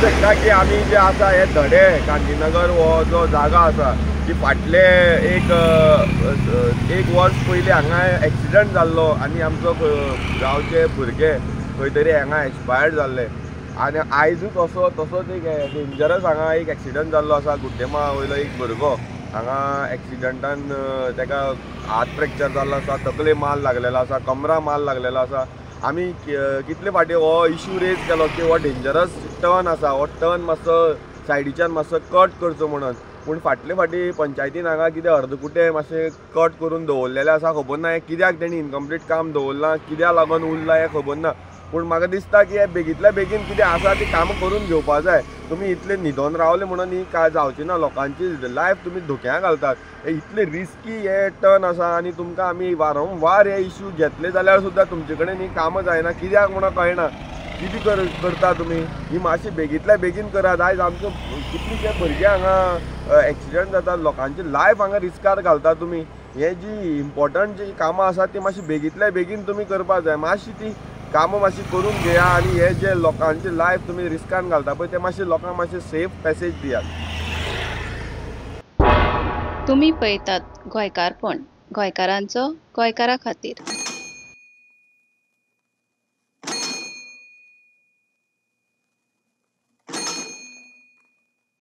शकता की आमी जे आसा हे धडे गांधीनगर हो जो जागा आसा की फाटले एक वर्स पयलीं हांगा एक्सिडंट जाल्लो आनी आमचो गांवचे भुरगे खंय तरी हांगा एक्सपायर्ड जाल्ले आनी आयजूच असो तसोच एक डेंजरस हांगा एक एक्सिडंट जाल्लो आसा गुड्डेमा वयलो एक भुरगो हांगा एक्सिडंटान ताका हात फ्रॅक्चर जाल्लो आसा तकले माल लागलेलो आसा कमरा माल लागलेलो आसा आमी कितले फाटी हो इश्यू रेज केलो की हो डेंजरस टर्न आसा हो टर्न मातसो सायडीच्यान मातसो कट करचो म्हणून पूण फाटले फाटी पंचायतीन हांगा कितें अर्दकुटे मातशें कट करून दवरलेले आसा खबर ना हे कित्याक तेणी इनकम्प्लीट काम दवरलां कित्याक लागून उरलां हें खबर ना पूण म्हाका दिसता की हे बेगींतल्या बेगीन कितें आसा ती कामां करून घेवपा जाय तुमी इतले न्हिदोन रावले म्हणून ही काय जावची ना लोकांची लायफ तुमी धोक्यान घालतात हे इतले रिस्की हे टर्न आसा आनी तुमकां आमी वारंवार हे इश्यू घेतले जाल्यार सुद्दां तुमचे कडेन ही कामां जायना कित्याक म्हणून कळना कितें करता तुमी ही मातशी बेगींतल्या बेगीन करात आयज आमचो कितलीशे भुरगे हांगा एक्सिडंट जातात लोकांची लायफ हांगा रिस्कार घालता तुमी हे जी इम्पॉर्टंट जी कामां आसा ती मातशी बेगींतल्या बेगीन तुमी करपा जाय मातशी ती कामां मातशी करून घेया आनी हे जे लोकांची लायफ तुमी रिस्कान घालता पळय ते मातशे लोकांक मातशे सेफ पॅसेज दियात. तुम्ही पळयतात गोंयकारपण गोंयकारांचो गोंयकारा खातीर.